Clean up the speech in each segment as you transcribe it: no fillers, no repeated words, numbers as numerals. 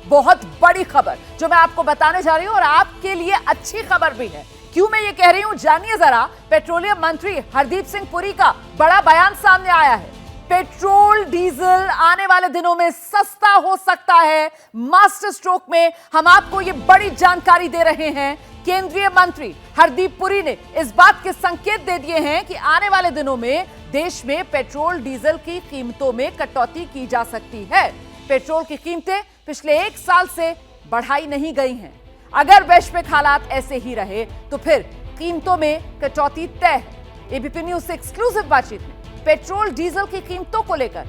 बहुत बड़ी खबर जो मैं आपको बताने जा रही हूं और आपके लिए अच्छी खबर भी है। क्यों मैं ये कह रही हूं, जानिए जरा। पेट्रोलियम मंत्री हरदीप सिंह पुरी का बड़ा बयान सामने आया है। पेट्रोल डीजल आने वाले दिनों में सस्ता हो सकता है। मास्टर स्ट्रोक में हम आपको ये बड़ी जानकारी दे रहे हैं। केंद्रीय मंत्री हरदीप पुरी ने इस बात के संकेत दे दिए हैं कि आने वाले दिनों में देश में पेट्रोल डीजल की कीमतों में कटौती की जा सकती है। पेट्रोल की कीमतें पिछले 1 साल से बढ़ाई नहीं गई हैं। अगर वैश्विक हालात ऐसे ही रहे तो फिर कीमतों में कटौती तय है। एबीपी न्यूज से एक्सक्लूसिव बातचीत में पेट्रोल डीजल की कीमतों को लेकर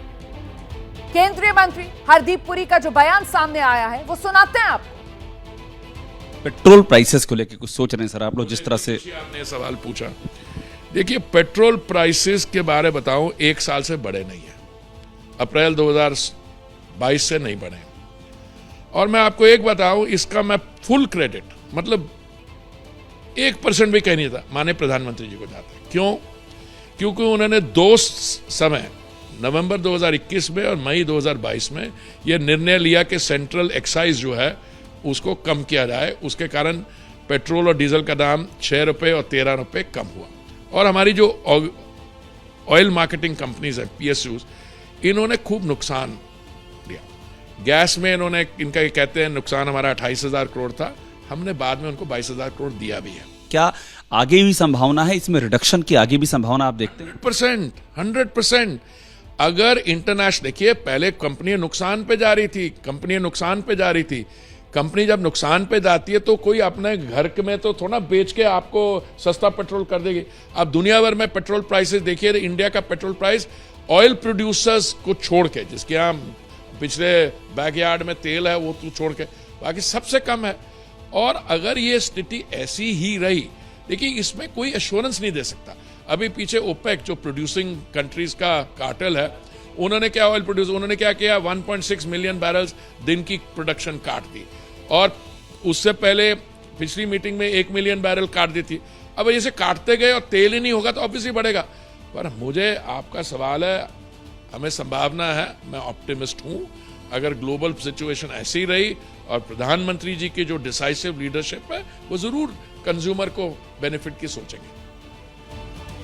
केंद्रीय मंत्री हरदीप पुरी का जो बयान सामने आया है वो सुनाते हैं आपको। पेट्रोल प्राइसेस को लेकर कुछ सोच रहे हैं सर आप लोग, जिस तरह से आपने सवाल पूछा। देखिए, पेट्रोल प्राइसेस के बारे में बताऊं, 1 साल से बढ़े नहीं है। अप्रैल 2022 से नहीं बढ़े। और मैं आपको एक बताऊं, इसका मैं फुल क्रेडिट, मतलब 1% भी कह नहीं था, माने प्रधानमंत्री जी को जाता है। क्यों? क्योंकि उन्होंने 2 समय, नवंबर 2021 में और मई 2022 में यह निर्णय लिया कि सेंट्रल एक्साइज जो है उसको कम किया जाए। उसके कारण पेट्रोल और डीजल का दाम 6 रुपये और 13 रुपये कम हुआ। और हमारी जो ऑयल मार्केटिंग कंपनीज हैं, PSUs, इन्होंने खूब नुकसान लिया। गैस में इन्होंने, इनका कहते हैं नुकसान हमारा 28,000 करोड़ था, हमने बाद में उनको 22,000 करोड़ दिया भी है। क्या आगे भी संभावना है इसमें, रिडक्शन की आगे भी संभावना आप देखते हैं? 100%। अगर इंटरनेशनल, देखिए पहले कंपनी नुकसान पे जा रही थी। कंपनी जब नुकसान पे जाती है तो कोई अपने घर में तो थोड़ा बेच के आपको सस्ता पेट्रोल कर देगी। अब दुनिया भर में पेट्रोल प्राइसेस देखिए, इंडिया का पेट्रोल प्राइस ऑयल प्रोड्यूसर्स को छोड़ के, जिसके यहाँ पिछले बैकयार्ड में तेल है वो तो छोड़ के बाकी सबसे कम है। और अगर ये स्थिति ऐसी ही रही, देखिए इसमें कोई एश्योरेंस नहीं दे सकता। अभी पीछे ओपेक जो प्रोड्यूसिंग कंट्रीज का कार्टेल है, उन्होंने क्या किया, 1.6 मिलियन बैरल्स दिन की प्रोडक्शन काट दी। और उससे पहले पिछली मीटिंग में 1 मिलियन बैरल काट दी थी। अब जैसे काटते गए और तेल ही नहीं होगा तो ऑब्वियसली बढ़ेगा। पर मुझे आपका सवाल है, हमें संभावना है, मैं ऑप्टिमिस्ट हूं, अगर ग्लोबल सिचुएशन ऐसी रही और प्रधानमंत्री जी की जो डिसाइसिव लीडरशिप है वो जरूर कंज्यूमर को बेनिफिट की सोचेंगे।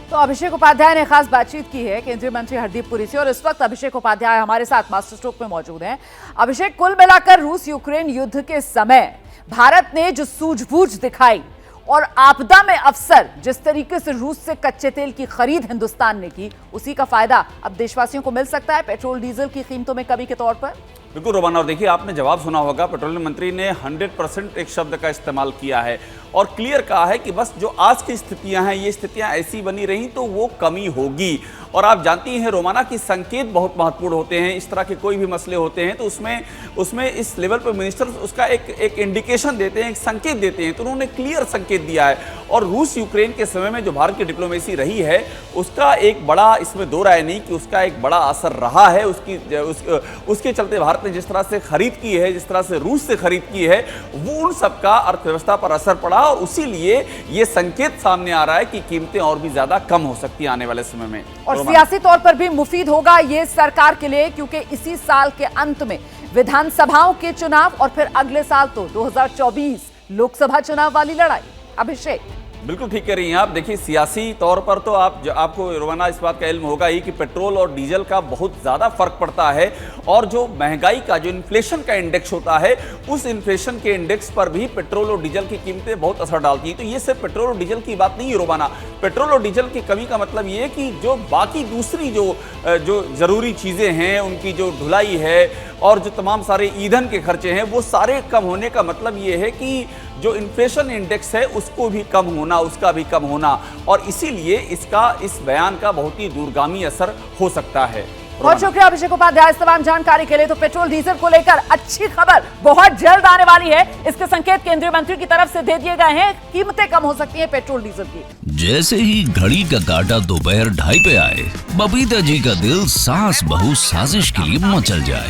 तो अभिषेक उपाध्याय ने खास बातचीत की है केंद्रीय मंत्री हरदीप पुरी से और इस वक्त अभिषेक उपाध्याय हमारे साथ मास्टर स्ट्रोक में मौजूद हैं। अभिषेक, कुल मिलाकर रूस यूक्रेन युद्ध के समय भारत ने जो सूझबूझ दिखाई और आपदा में अवसर, जिस तरीके से रूस से कच्चे तेल की खरीद हिंदुस्तान ने की, उसी का फायदा अब देशवासियों को मिल सकता है पेट्रोल डीजल की कीमतों में कमी के तौर पर। बिल्कुल रोमाना, और देखिए आपने जवाब सुना होगा, पेट्रोलियम मंत्री ने 100% एक शब्द का इस्तेमाल किया है और क्लियर कहा है कि बस जो आज की स्थितियां हैं, ये स्थितियां ऐसी बनी रही तो वो कमी होगी। और आप जानती हैं रोमाना कि संकेत बहुत महत्वपूर्ण होते हैं। इस तरह के कोई भी मसले होते हैं तो उसमें इस लेवल पर मिनिस्टर्स उसका एक इंडिकेशन देते हैं, एक संकेत देते हैं। तो उन्होंने क्लियर संकेत दिया है। और रूस यूक्रेन के समय में जो भारत की डिप्लोमेसी रही है, उसका एक बड़ा, इसमें दो राय नहीं कि उसका एक बड़ा असर रहा है। उसके चलते भारत ने जिस तरह से खरीद की है, जिस तरह से रूस से खरीद की है, वो उन सबका अर्थव्यवस्था पर असर पड़ा और इसीलिए ये संकेत सामने आ रहा है कि कीमतें और भी ज्यादा कम हो सकती हैं आने वाले समय में। और सियासी तौर पर भी मुफीद होगा ये सरकार के लिए, क्योंकि इसी साल के अंत में विधानसभाओं के चुनाव और फिर अगले साल तो 2024 लोकसभा चुनाव वाली लड़ाई। अभिषेक, बिल्कुल ठीक कह रही हैं आप। देखिए सियासी तौर पर तो आपको रोमाना इस बात का इल्म होगा ही कि पेट्रोल और डीजल का बहुत ज़्यादा फर्क पड़ता है और जो महंगाई का, जो इन्फ्लेशन का इंडेक्स होता है, उस इन्फ्लेशन के इंडेक्स पर भी पेट्रोल और डीजल की कीमतें बहुत असर डालती हैं। तो ये सिर्फ पेट्रोल और डीजल की बात नहीं है रोमाना। पेट्रोल और डीजल की कमी का मतलब ये है कि जो बाकी दूसरी जो ज़रूरी चीज़ें हैं, उनकी जो ढुलाई है और जो तमाम सारे ईंधन के खर्चे हैं, वो सारे कम होने का मतलब ये है कि जो इन्फ्लेशन इंडेक्स है उसको भी कम होना, उसका भी कम होना, और इसीलिए इस बयान का बहुत ही दूरगामी असर हो सकता है। बहुत शुक्रिया अभिषेक उपाध्याय इस तमाम जानकारी के लिए। तो पेट्रोल डीजल को लेकर अच्छी खबर बहुत जल्द आने वाली है, इसके संकेत केंद्रीय मंत्री की तरफ से दे दिए गए हैं। कीमतें कम हो सकती हैं पेट्रोल डीजल की। जैसे ही घड़ी का काटा दोपहर 2:30 पे आए, बबीता जी का दिल सास बहू साजिश के लिए मचल जाए।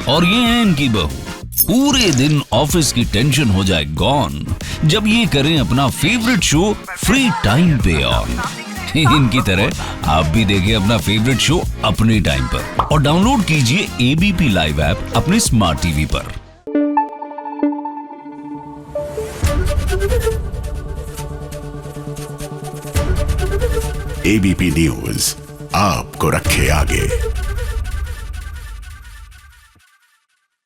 और ये है इनकी बहू, पूरे दिन ऑफिस की टेंशन हो जाए गॉन जब ये करें अपना फेवरेट शो फ्री टाइम पे ऑन। इनकी तरह आप भी देखिए अपना फेवरेट शो अपने टाइम पर और डाउनलोड कीजिए एबीपी लाइव ऐप अपने स्मार्ट टीवी पर। एबीपी न्यूज आपको रखे आगे।